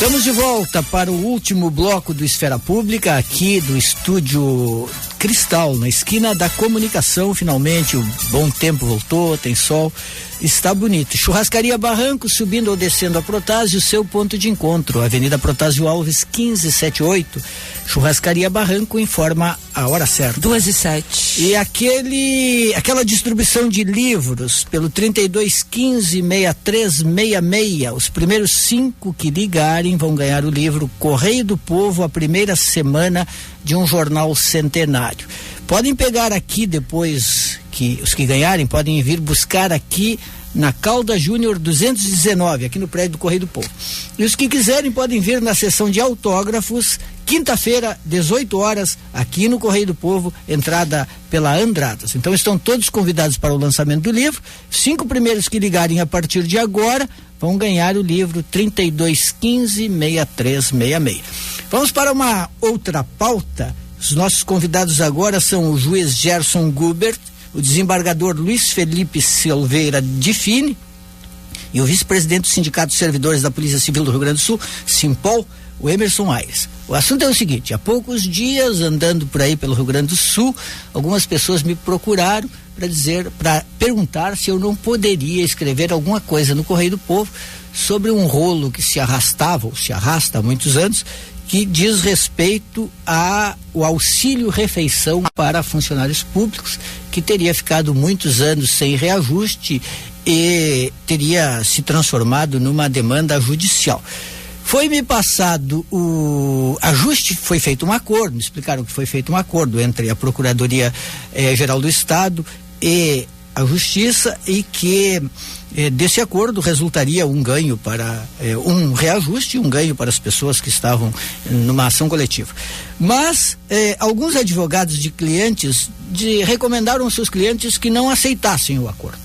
Estamos de volta para o último bloco do Esfera Pública, aqui do Estúdio Cristal, na esquina da Comunicação. Finalmente o bom tempo voltou, tem sol, está bonito. Churrascaria Barranco, subindo ou descendo a Protásio, seu ponto de encontro, Avenida Protásio Alves 1578. Churrascaria Barranco informa a hora certa. 2:07. E aquela distribuição de livros pelo 3215-6366. Os primeiros 5 que ligarem vão ganhar o livro Correio do Povo, a primeira semana de um jornal centenário. Podem pegar aqui depois, que os que ganharem podem vir buscar aqui na Calda Júnior 219, aqui no prédio do Correio do Povo. E os que quiserem podem vir na sessão de autógrafos, quinta-feira, 18 horas, aqui no Correio do Povo, entrada pela Andradas. Então estão todos convidados para o lançamento do livro. 5 primeiros que ligarem a partir de agora vão ganhar o livro 3215-6366. Vamos para uma outra pauta. Os nossos convidados agora são o juiz Gerson Gubert, o desembargador Luiz Felipe Silveira Difine e o vice-presidente do Sindicato de Servidores da Polícia Civil do Rio Grande do Sul, Simpol, o Emerson Aires. O assunto é o seguinte: há poucos dias, andando por aí pelo Rio Grande do Sul, algumas pessoas me procuraram para perguntar se eu não poderia escrever alguma coisa no Correio do Povo sobre um rolo que se arrastava, ou se arrasta há muitos anos, que diz respeito ao auxílio refeição para funcionários públicos, que teria ficado muitos anos sem reajuste e teria se transformado numa demanda judicial. Foi-me passado o ajuste, foi feito um acordo, me explicaram que foi feito um acordo entre a Procuradoria Geral do Estado e a Justiça, e que desse acordo resultaria um ganho para um reajuste, um ganho para as pessoas que estavam numa ação coletiva. Mas alguns advogados de clientes recomendaram aos seus clientes que não aceitassem o acordo.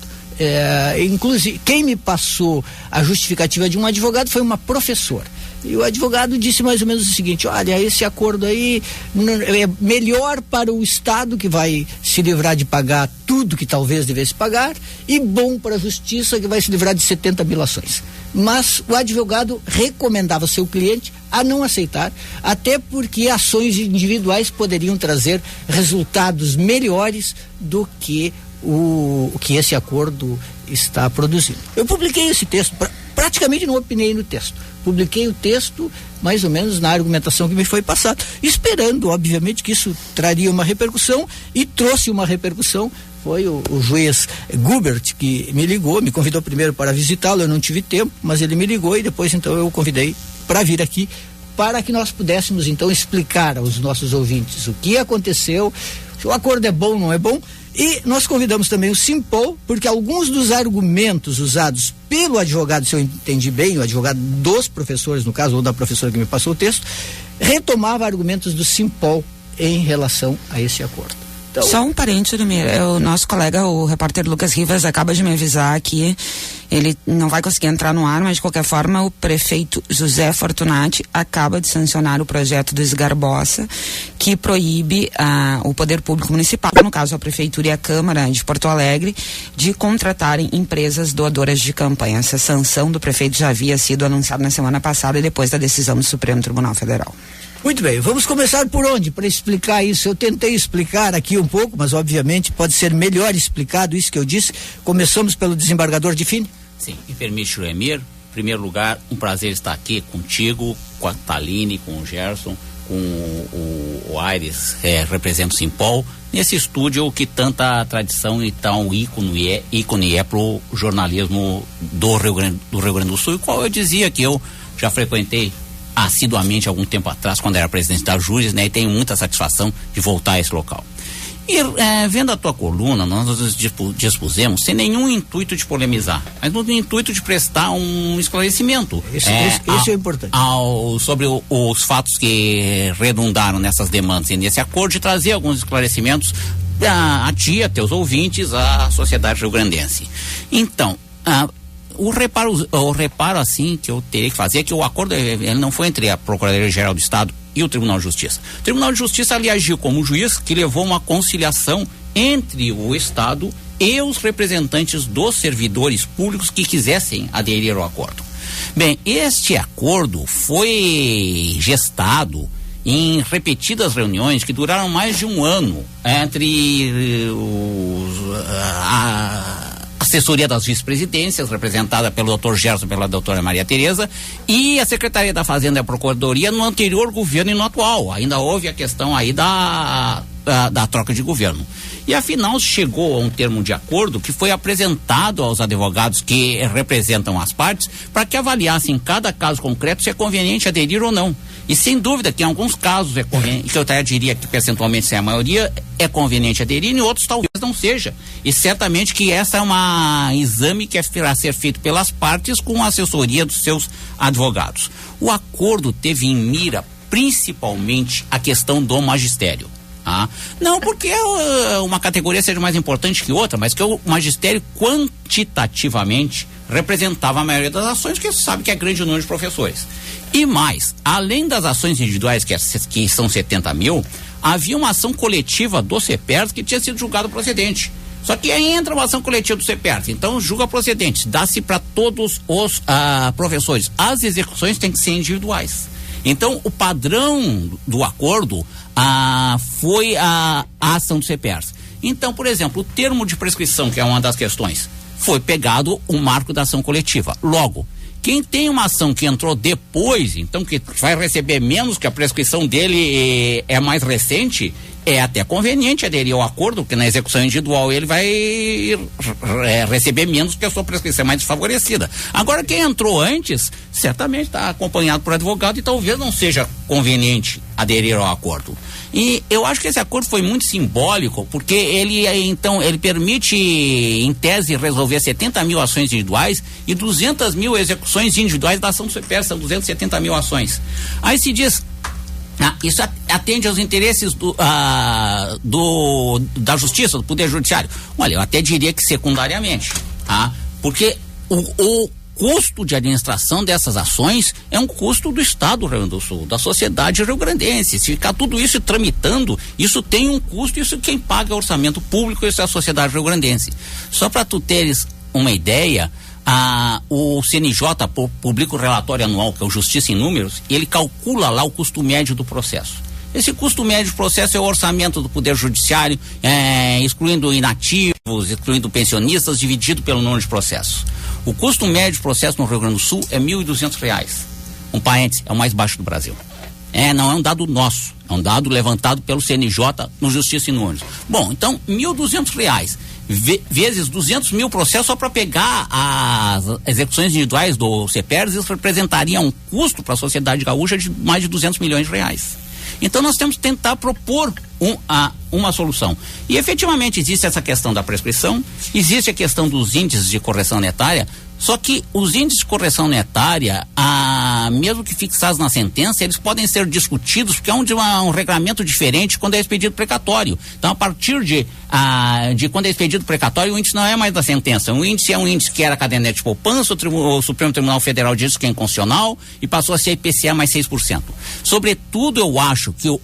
Inclusive, quem me passou a justificativa de um advogado foi uma professora. E o advogado disse mais ou menos o seguinte: olha, esse acordo aí é melhor para o Estado, que vai se livrar de pagar tudo que talvez devesse pagar, e bom para a Justiça, que vai se livrar de 70 mil ações. Mas o advogado recomendava ao seu cliente a não aceitar, até porque ações individuais poderiam trazer resultados melhores do que o que esse acordo está produzindo. Eu publiquei esse texto, praticamente não opinei no texto. Publiquei o texto mais ou menos na argumentação que me foi passada, esperando, obviamente, que isso traria uma repercussão, e trouxe uma repercussão. Foi o juiz Gubert que me ligou, me convidou primeiro para visitá-lo, eu não tive tempo, mas ele me ligou e depois então eu o convidei para vir aqui, para que nós pudéssemos então explicar aos nossos ouvintes o que aconteceu, se o acordo é bom ou não é bom. E nós convidamos também o Simpol, porque alguns dos argumentos usados pelo advogado, se eu entendi bem, o advogado dos professores, no caso, ou da professora que me passou o texto, retomava argumentos do Simpol em relação a esse acordo. Então, só um parente, o nosso colega, o repórter Lucas Rivas, acaba de me avisar que ele não vai conseguir entrar no ar, mas de qualquer forma o prefeito José Fortunati acaba de sancionar o projeto do Esgarbosa, que proíbe o poder público municipal, no caso a prefeitura e a Câmara de Porto Alegre, de contratarem empresas doadoras de campanha. Essa sanção do prefeito já havia sido anunciada na semana passada, depois da decisão do Supremo Tribunal Federal. Muito bem, vamos começar por onde? Para explicar isso. Eu tentei explicar aqui um pouco, mas obviamente pode ser melhor explicado isso que eu disse. Começamos pelo desembargador Difine. Sim, me permite, Emir. Em primeiro lugar, um prazer estar aqui contigo, com a Taline, com o Gerson, com o Aires, representa o Simpol, nesse estúdio que tanta tradição e tão ícone é para o jornalismo do Rio Grande do Sul, e qual eu dizia que eu já frequentei assiduamente algum tempo atrás, quando era presidente da Júris, né, e tenho muita satisfação de voltar a esse local. E vendo a tua coluna, nós nos dispusemos sem nenhum intuito de polemizar, mas no intuito de prestar um esclarecimento. Isso é importante. Sobre os fatos que redundaram nessas demandas e nesse acordo, de trazer alguns esclarecimentos a ti, a teus ouvintes, à sociedade rio-grandense. Então, o reparo assim que eu teria que fazer é que o acordo ele não foi entre a Procuradoria-Geral do Estado e o Tribunal de Justiça. O Tribunal de Justiça ali agiu como juiz que levou uma conciliação entre o Estado e os representantes dos servidores públicos que quisessem aderir ao acordo. Bem, este acordo foi gestado em repetidas reuniões que duraram mais de um ano entre a assessoria das vice-presidências, representada pelo Dr. Gerson e pela doutora Maria Tereza, e a Secretaria da Fazenda e a Procuradoria no anterior governo e no atual. Ainda houve a questão aí da troca de governo. E afinal chegou a um termo de acordo que foi apresentado aos advogados que representam as partes para que avaliassem em cada caso concreto se é conveniente aderir ou não. E sem dúvida que em alguns casos é conveniente, que eu até diria que percentualmente se é a maioria, é conveniente aderir, e em outros talvez não seja. E certamente que essa é um exame que irá ser feito pelas partes com a assessoria dos seus advogados. O acordo teve em mira principalmente a questão do magistério. Não porque uma categoria seja mais importante que outra, mas que o magistério quantitativamente representava a maioria das ações, que você sabe que é grande número de professores. E mais, além das ações individuais, que são 70 mil, havia uma ação coletiva do CEPERS que tinha sido julgada procedente. Só que aí entra uma ação coletiva do CEPERS, então julga procedente, dá-se para todos os professores. As execuções têm que ser individuais. Então, o padrão do acordo foi a ação do CEPERS. Então, por exemplo, o termo de prescrição, que é uma das questões, foi pegado o marco da ação coletiva. Logo, quem tem uma ação que entrou depois, então que vai receber menos, que a prescrição dele é mais recente, é até conveniente aderir ao acordo, porque na execução individual ele vai receber menos, porque a sua prescrição é mais desfavorecida. Agora, quem entrou antes, certamente está acompanhado por advogado e talvez não seja conveniente aderir ao acordo. E eu acho que esse acordo foi muito simbólico, porque ele permite, em tese, resolver 70 mil ações individuais e 200 mil execuções individuais da ação do CEPERS, são 270 mil ações. Aí se diz, isso atende aos interesses da justiça, do Poder Judiciário. Olha, eu até diria que secundariamente, porque o custo de administração dessas ações é um custo do Estado do Rio Grande do Sul, da sociedade rio-grandense. Se ficar tudo isso tramitando, isso tem um custo, isso quem paga é o orçamento público, isso é a sociedade rio-grandense. Só para tu teres uma ideia, o CNJ publica o relatório anual, que é o Justiça em Números, e ele calcula lá o custo médio do processo. Esse custo médio do processo é o orçamento do Poder Judiciário, excluindo inativos, excluindo pensionistas, dividido pelo número de processos. O custo médio do processo no Rio Grande do Sul é R$ 1.200. Um parêntese, é o mais baixo do Brasil. Não é um dado nosso, é um dado levantado pelo CNJ no Justiça em Números. Bom, então, R$ 1.200 vezes 200 mil processos só para pegar as execuções individuais do CEPERS, isso representaria um custo para a sociedade gaúcha de mais de 200 milhões de reais. Então nós temos que tentar propor uma solução. E efetivamente existe essa questão da prescrição, existe a questão dos índices de correção netária, só que os índices de correção netária, mesmo que fixados na sentença, eles podem ser discutidos, porque é um regramento diferente quando é expedido precatório. Então, a partir de quando é expedido precatório, o índice não é mais da sentença. O índice é um índice que era caderneta de poupança, o Supremo Tribunal Federal disse que é inconstitucional e passou a ser IPCA mais 6%. Sobretudo, eu acho que o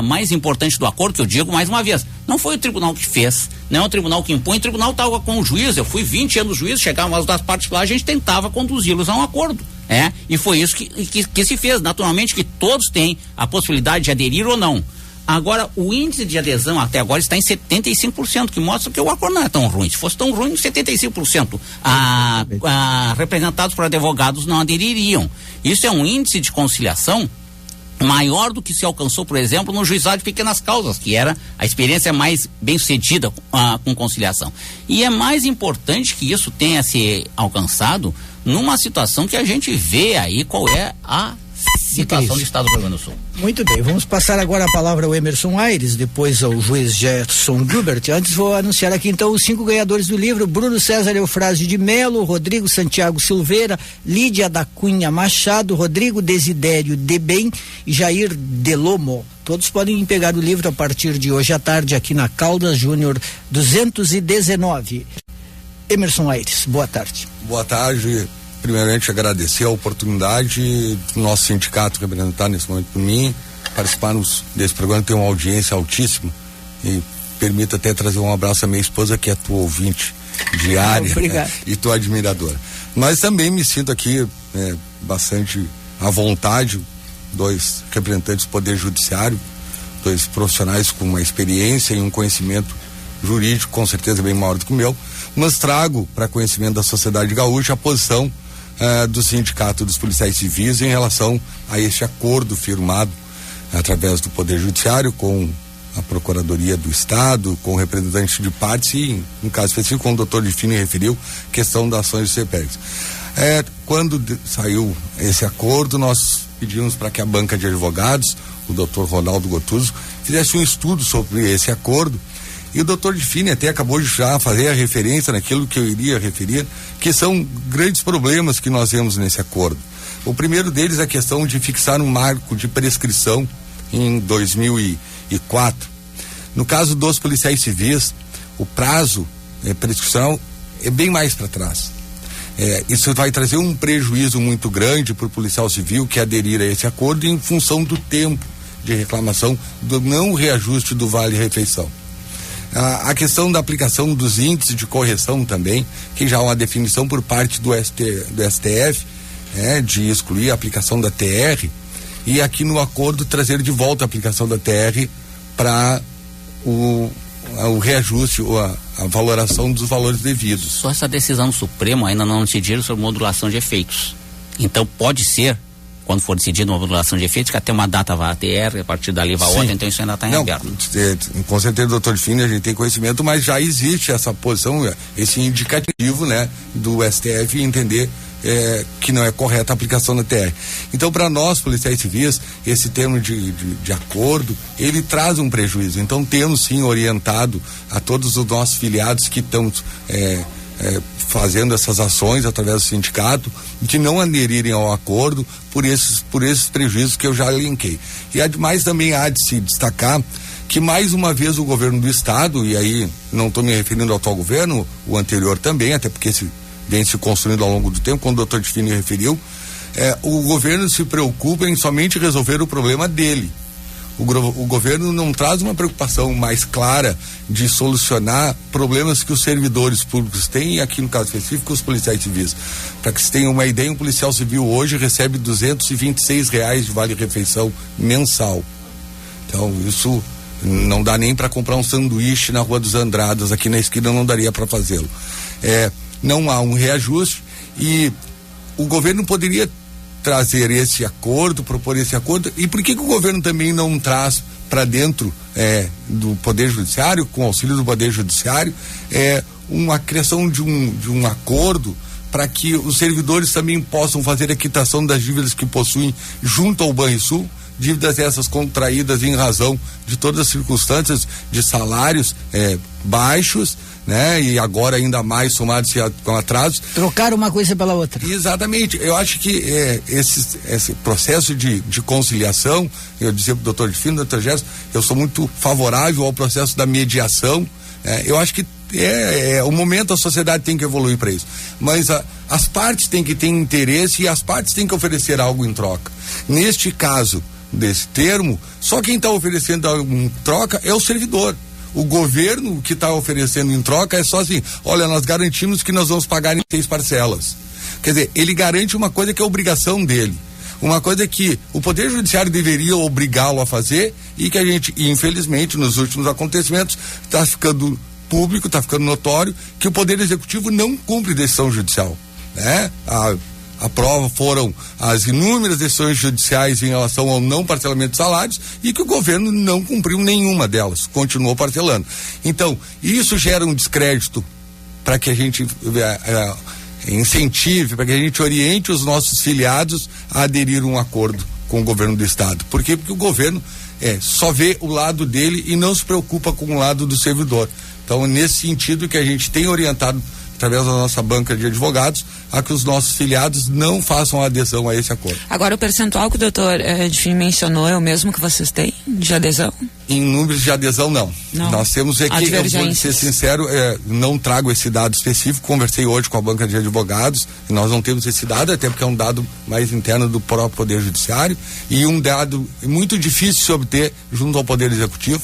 mais importante do acordo, que eu digo mais uma vez, não foi o tribunal que fez, não é o tribunal que impõe, o tribunal estava com o juiz, eu fui 20 anos juiz, chegavam as das partes lá, a gente tentava conduzi-los a um acordo, e foi isso que se fez. Naturalmente que todos têm a possibilidade de aderir ou não. Agora, o índice de adesão até agora está em 75%, que mostra que o acordo não é tão ruim. Se fosse tão ruim, 75% representados por advogados não adeririam. Isso é um índice de conciliação maior do que se alcançou, por exemplo, no juizado de pequenas causas, que era a experiência mais bem sucedida com conciliação. E é mais importante que isso tenha se alcançado numa situação que a gente vê aí qual é a situação do Estado do Rio Grande do Sul. Muito bem, vamos passar agora a palavra ao Emerson Aires, depois ao juiz Gerson Gubert. Antes vou anunciar aqui então os 5 ganhadores do livro: Bruno César Eufrásio de Melo, Rodrigo Santiago Silveira, Lídia da Cunha Machado, Rodrigo Desidério de Bem e Jair Delomo. Todos podem pegar o livro a partir de hoje à tarde aqui na Caldas Júnior 219. Emerson Aires, boa tarde. Boa tarde. Primeiramente, agradecer a oportunidade do nosso sindicato representar nesse momento por mim, participar desse programa, ter uma audiência altíssima, e permita até trazer um abraço à minha esposa, que é tua ouvinte diária, obrigado. E tua admiradora. Mas também me sinto aqui bastante à vontade, 2 representantes do Poder Judiciário, 2 profissionais com uma experiência e um conhecimento jurídico com certeza bem maior do que o meu, mas trago para conhecimento da sociedade gaúcha a posição do Sindicato dos Policiais Civis em relação a este acordo firmado através do Poder Judiciário com a Procuradoria do Estado, com representantes de partes e, no caso específico, como o doutor Difini referiu, questão das ações de CPEGs. Quando saiu esse acordo, nós pedimos para que a banca de advogados, o doutor Ronaldo Gottuso, fizesse um estudo sobre esse acordo. E o doutor Difini até acabou de já fazer a referência naquilo que eu iria referir, que são grandes problemas que nós vemos nesse acordo. O primeiro deles é a questão de fixar um marco de prescrição em 2004. No caso dos policiais civis, o prazo prescricional é bem mais para trás. Isso vai trazer um prejuízo muito grande para o policial civil que aderir a esse acordo em função do tempo de reclamação do não reajuste do vale-refeição. A questão da aplicação dos índices de correção também, que já há uma definição por parte do STF, de excluir a aplicação da TR, e aqui no acordo trazer de volta a aplicação da TR para o reajuste ou a valoração dos valores devidos. Só essa decisão do Supremo ainda não decidiram sobre modulação de efeitos. Então pode ser, quando for decidido uma modulação de efeitos, que até uma data vai a TR, a partir dali vai outra, então isso ainda está em aberto. Com certeza, doutor Difini, a gente tem conhecimento, mas já existe essa posição, esse indicativo, do STF entender que não é correta a aplicação da TR. Então, para nós, policiais civis, esse termo de acordo, ele traz um prejuízo. Então, temos sim orientado a todos os nossos filiados que estão fazendo essas ações através do sindicato, de não aderirem ao acordo por esses prejuízos que eu já elenquei. E ademais também há de se destacar que mais uma vez o governo do estado, e aí não estou me referindo ao atual governo, o anterior também, até porque vem se construindo ao longo do tempo, como o doutor Difini referiu, o governo se preocupa em somente resolver o problema dele. O governo não traz uma preocupação mais clara de solucionar problemas que os servidores públicos têm, e aqui no caso específico os policiais civis. Para que se tenha uma ideia, um policial civil hoje recebe R$226 de vale-refeição mensal. Então isso não dá nem para comprar um sanduíche na Rua dos Andradas, aqui na esquina não daria para fazê-lo. Não há um reajuste e o governo poderia trazer esse acordo, propor esse acordo. E por que o governo também não traz para dentro do Poder Judiciário, com auxílio do Poder Judiciário, uma criação de um acordo para que os servidores também possam fazer a quitação das dívidas que possuem junto ao Banrisul, dívidas essas contraídas em razão de todas as circunstâncias de salários baixos, e agora ainda mais somados com atrasos. Trocar uma coisa pela outra. Exatamente. Eu acho que esse processo de conciliação, eu dizia pro doutor Difini, doutor Gerson, eu sou muito favorável ao processo da mediação. Eu acho que o momento, a sociedade tem que evoluir para isso. Mas as partes têm que ter interesse e as partes têm que oferecer algo em troca. Neste caso desse termo, só quem está oferecendo algo em troca é o servidor. O governo que está oferecendo em troca é só assim: olha, nós garantimos que nós vamos pagar em 6 parcelas. Quer dizer, ele garante uma coisa que é obrigação dele, uma coisa que o Poder Judiciário deveria obrigá-lo a fazer e que a gente, infelizmente, nos últimos acontecimentos, está ficando público, está ficando notório que o Poder Executivo não cumpre decisão judicial. A prova foram as inúmeras decisões judiciais em relação ao não parcelamento de salários e que o governo não cumpriu nenhuma delas, continuou parcelando. Então, isso gera um descrédito para que a gente incentive, para que a gente oriente os nossos filiados a aderir a um acordo com o governo do estado. Por quê? Porque o governo só vê o lado dele e não se preocupa com o lado do servidor. Então, nesse sentido que a gente tem orientado através da nossa banca de advogados, a que os nossos filiados não façam adesão a esse acordo. Agora, o percentual que o doutor Difini mencionou é o mesmo que vocês têm de adesão? Em números de adesão, não. Nós temos aqui, eu vou ser sincero, não trago esse dado específico, conversei hoje com a banca de advogados, e nós não temos esse dado, até porque é um dado mais interno do próprio Poder Judiciário, e um dado muito difícil de se obter junto ao Poder Executivo,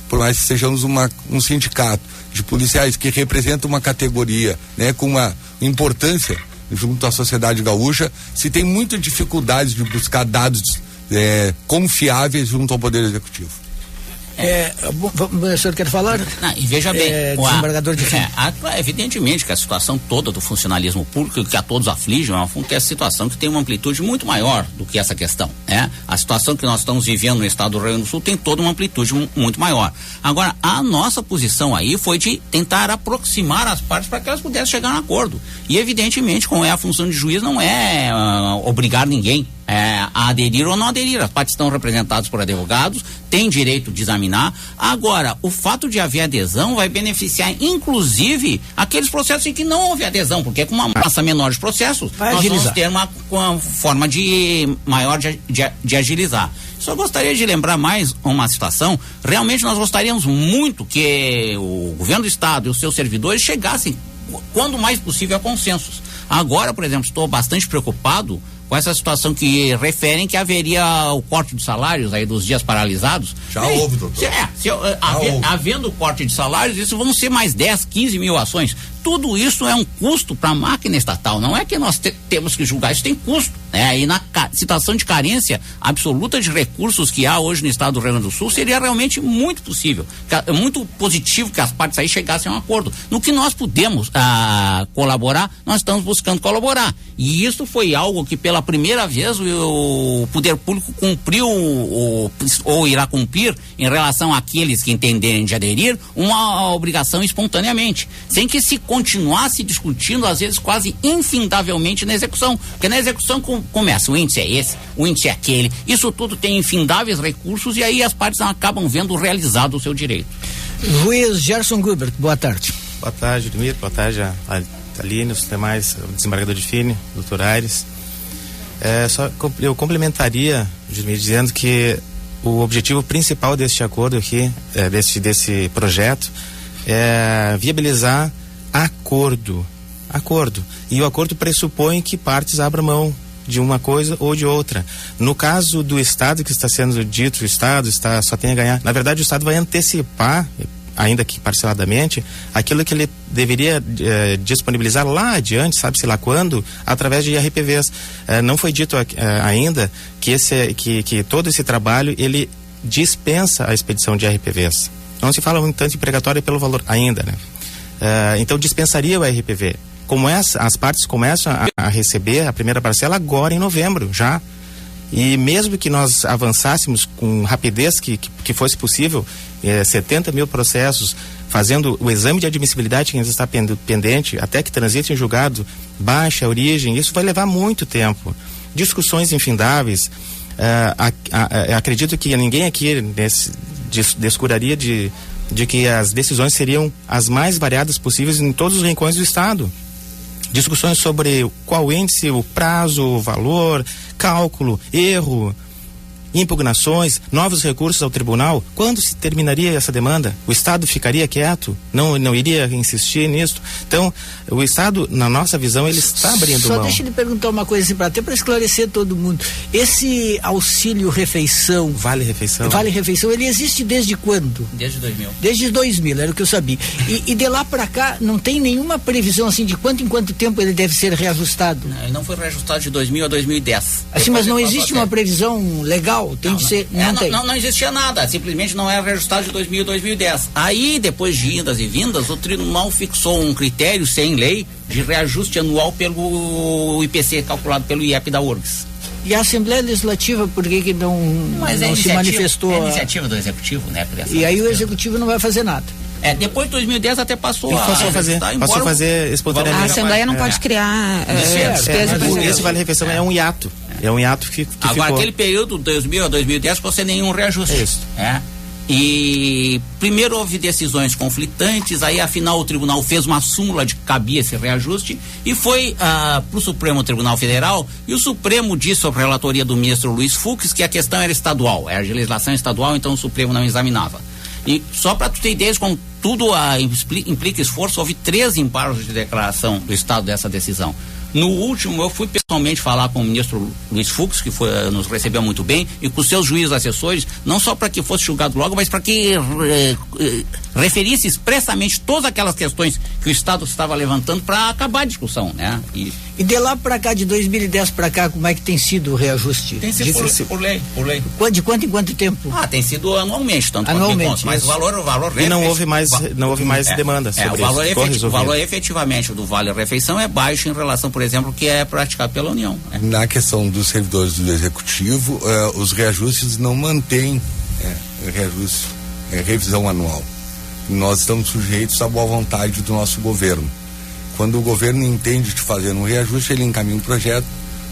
por mais que sejamos um sindicato de policiais que representa uma categoria, com uma importância, junto à sociedade gaúcha, se tem muita dificuldade de buscar dados confiáveis junto ao Poder Executivo. O senhor quer falar? Não, e veja bem, desembargador de evidentemente que a situação toda do funcionalismo público, que a todos aflige, é uma situação que tem uma amplitude muito maior do que essa questão, né? A situação que nós estamos vivendo no estado do Rio Grande do Sul tem toda uma amplitude muito maior. Agora, a nossa posição aí foi de tentar aproximar as partes para que elas pudessem chegar a um acordo. E evidentemente, como é a função de juiz, não é obrigar ninguém a aderir ou não aderir. As partes estão representadas por advogados, têm direito de examinar. Agora, o fato de haver adesão vai beneficiar, inclusive, aqueles processos em que não houve adesão, porque com uma massa menor de processos, nós vamos ter uma forma maior de agilizar. Só gostaria de lembrar mais uma situação. Realmente nós gostaríamos muito que o governo do estado e os seus servidores chegassem, quando mais possível, a consensos. Agora, por exemplo, estou bastante preocupado com essa situação que referem que haveria o corte dos salários aí dos dias paralisados. Já houve, doutor. Havendo o corte de salários, isso vão ser mais 10, 15 mil ações. Tudo isso é um custo para a máquina estatal, não é que nós temos que julgar, isso tem custo, né? E na situação de carência absoluta de recursos que há hoje no estado do Rio Grande do Sul, seria realmente muito possível, muito positivo que as partes aí chegassem a um acordo. No que nós podemos colaborar, nós estamos buscando colaborar. E isso foi algo que pela primeira vez o poder público cumpriu ou irá cumprir em relação àqueles que entenderem de aderir uma obrigação espontaneamente, sem que se continuasse discutindo, às vezes quase infindavelmente na execução, porque na execução começa, o índice é esse, o índice é aquele, isso tudo tem infindáveis recursos e aí as partes acabam vendo realizado o seu direito. Juiz Gerson Gubert, boa tarde. Boa tarde, Edmir, boa tarde a Aline, os demais, o desembargador Difine, doutor Aires. Eu complementaria, Edmir, dizendo que o objetivo principal deste acordo aqui, desse projeto, é viabilizar acordo. E o acordo pressupõe que partes abram mão de uma coisa ou de outra. No caso do Estado que está sendo dito, o Estado só tem a ganhar. Na verdade, o Estado vai antecipar, ainda que parceladamente, aquilo que ele deveria disponibilizar lá adiante, sabe-se lá quando, através de IRPVs. Não foi dito ainda que todo esse trabalho ele dispensa a expedição de IRPVs. Não se fala um tanto em precatório pelo valor ainda, né? Então dispensaria o RPV. Como as partes começam a receber a primeira parcela agora em novembro, já. E mesmo que nós avançássemos com rapidez que fosse possível, 70 mil processos, fazendo o exame de admissibilidade que ainda está pendente, até que transite em julgado, baixa origem, isso vai levar muito tempo. Discussões infindáveis. Acredito que ninguém aqui descuraria de que as decisões seriam as mais variadas possíveis em todos os rincões do estado. Discussões sobre qual índice, o prazo, o valor, cálculo, erro, impugnações, novos recursos ao tribunal. Quando se terminaria essa demanda? O Estado ficaria quieto? Não iria insistir nisso? Então, o Estado, na nossa visão, ele está abrindo mão. Só deixa eu lhe perguntar uma coisa assim, até para esclarecer todo mundo. Esse auxílio refeição, Vale refeição, ele existe desde quando? Desde 2000. Desde 2000, era o que eu sabia. E de lá para cá, não tem nenhuma previsão assim de quanto em quanto tempo ele deve ser reajustado? Não, ele não foi reajustado de 2000 a 2010. Assim, mas não existe uma previsão legal? Tem de ser, não existia nada, simplesmente não era reajustado de 2000 a 2010. Aí, depois de indas e vindas, o tribunal fixou um critério sem lei de reajuste anual pelo IPC, calculado pelo IEP da URGS. E a Assembleia Legislativa, por que não se manifestou? É iniciativa do Executivo, né? E aí o Executivo não vai fazer nada. Depois de 2010 até passou a fazer espontaneamente. A Assembleia não pode criar despesa. Esse Vale Refeição é um hiato. É um hiato que agora, ficou. Aquele período, 2000 a 2010, ficou sem nenhum reajuste. É isso. E primeiro houve decisões conflitantes, aí afinal o tribunal fez uma súmula de que cabia esse reajuste e foi para o Supremo Tribunal Federal, e o Supremo disse sobre a relatoria do ministro Luiz Fux que a questão era estadual, era de legislação estadual, então o Supremo não examinava. E só para tu ter ideia, com tudo implica esforço, houve 13 amparos de declaração do Estado dessa decisão. No último, eu fui pessoalmente falar com o ministro Luiz Fux, que nos recebeu muito bem, e com seus juízes assessores, não só para que fosse julgado logo, mas para que referisse expressamente todas aquelas questões que o Estado estava levantando para acabar a discussão, né? E de lá para cá, de 2010 para cá, como é que tem sido o reajuste? Tem sido por lei. De quanto em quanto tempo? Tem sido anualmente, tanto anualmente, mas o valor e não houve mais demanda sobre o valor efetivamente do vale-refeição é baixo em relação, por exemplo, que é praticado pela União. Na questão dos servidores do Executivo, os reajustes não mantêm revisão anual. Nós estamos sujeitos à boa vontade do nosso governo. Quando o governo entende de fazer um reajuste, ele encaminha um projeto,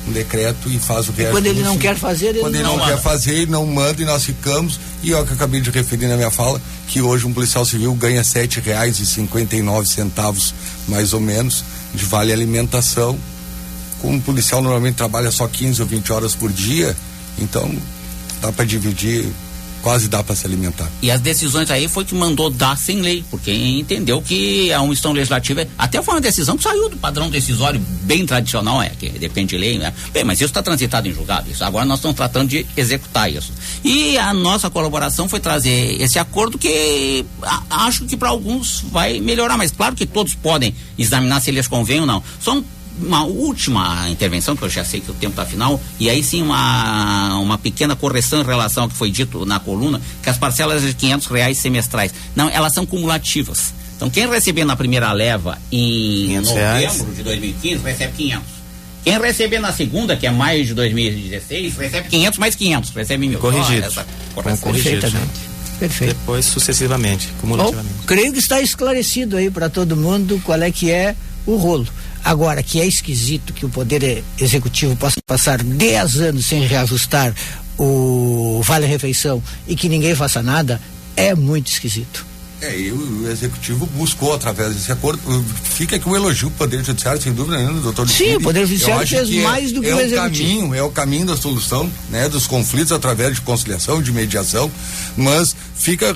um decreto e faz o reajuste. Quando ele não quer fazer, ele não manda, e nós ficamos. E é o que eu acabei de referir na minha fala, que hoje um policial civil ganha R$7,59 mais ou menos de vale alimentação. Como um policial normalmente trabalha só 15 ou 20 horas por dia, então dá para dividir, quase dá para se alimentar. E as decisões aí foi que mandou dar sem lei, porque entendeu que a omissão legislativa, até foi uma decisão que saiu do padrão decisório bem tradicional, que depende de lei, né? Bem, mas isso está transitado em julgado, isso. Agora nós estamos tratando de executar isso. E a nossa colaboração foi trazer esse acordo que acho que para alguns vai melhorar, mas claro que todos podem examinar se eles convêm ou não. Só uma última intervenção, que eu já sei que o tempo está final, e aí sim uma pequena correção em relação ao que foi dito na coluna, que as parcelas de R$500 semestrais, não, elas são cumulativas. Então quem receber na primeira leva em novembro de 2015 recebe 500. Quem receber na segunda, que é maio de 2016, recebe 500 mais 500, recebe 1.000. Corrigido. Perfeito. Depois sucessivamente, cumulativamente. Bom, creio que está esclarecido aí para todo mundo qual é que é o rolo. Agora, que é esquisito que o Poder Executivo possa passar 10 anos sem reajustar o Vale-Refeição e que ninguém faça nada, é muito esquisito. E o Executivo buscou, através desse acordo, fica aqui um elogio ao Poder Judiciário, sem dúvida nenhuma, doutor. Sim, o Poder Judiciário fez mais do que o Executivo. É o caminho da solução, né, dos conflitos através de conciliação, de mediação, mas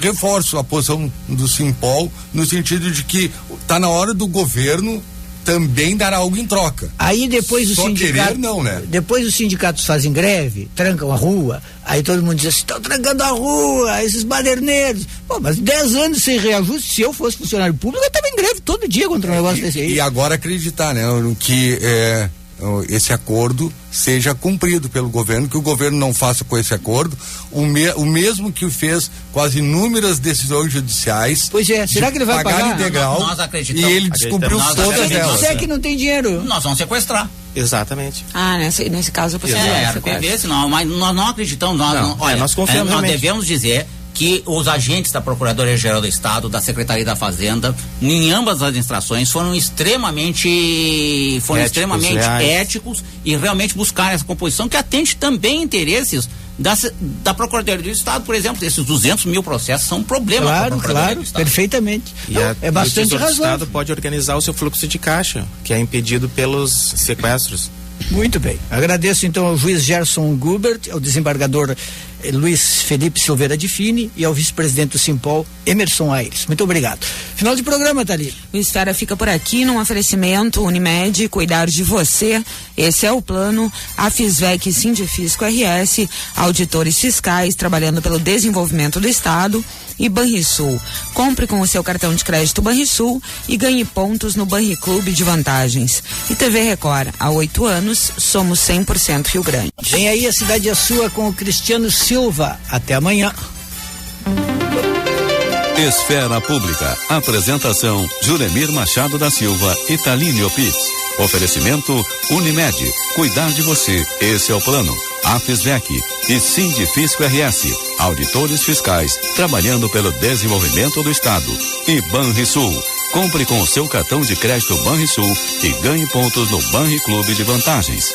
reforço a posição do Simpol, no sentido de que está na hora do governo também dar algo em troca. Aí depois os sindicatos, não, né? Depois os sindicatos fazem greve, trancam a rua, aí todo mundo diz assim, estão trancando a rua, esses baderneiros. Pô, mas 10 anos sem reajuste, se eu fosse funcionário público, eu estava em greve todo dia contra um negócio desse aí. E agora acreditar, né, que esse acordo seja cumprido pelo governo, que o governo não faça com esse acordo o mesmo que fez com as inúmeras decisões judiciais. Pois é, será que ele vai pagar integral? Nós acreditamos. E ele descumpriu todas elas. Se é que não tem dinheiro, nós vamos sequestrar. Exatamente. Nesse caso, mas nós não acreditamos. Nós confiamos. Nós devemos dizer que os agentes da Procuradoria-Geral do Estado, da Secretaria da Fazenda, em ambas as administrações, foram extremamente éticos e realmente buscaram essa composição que atende também interesses da Procuradoria do Estado, por exemplo. Esses 200 mil processos são um problema para a Procuradoria do Estado. Perfeitamente. É bastante razoável. O Estado pode organizar o seu fluxo de caixa, que é impedido pelos sequestros. Muito bem. Agradeço então ao juiz Gerson Gubert, ao desembargador Luiz Felipe Silveira de Fini e ao vice-presidente do Simpol, Emerson Aires. Muito obrigado. Final de programa, Thalita. O Esfera fica por aqui num oferecimento Unimed, cuidar de você. Esse é o plano. A Fisvec Sindifisco RS, auditores fiscais trabalhando pelo desenvolvimento do Estado. E Banrisul. Compre com o seu cartão de crédito Banrisul e ganhe pontos no Banriclube de vantagens. E TV Record, há 8 anos, somos 100% Rio Grande. Vem aí, a cidade é sua com o Cristiano Silva. Até amanhã. Esfera Pública. Apresentação: Juremir Machado da Silva e Taline Opitz. Oferecimento: Unimed. Cuidar de você. Esse é o plano. A Fisvec e Sindifisco RS. Auditores fiscais trabalhando pelo desenvolvimento do Estado. E Banrisul. Compre com o seu cartão de crédito Banrisul e ganhe pontos no Banriclube de vantagens.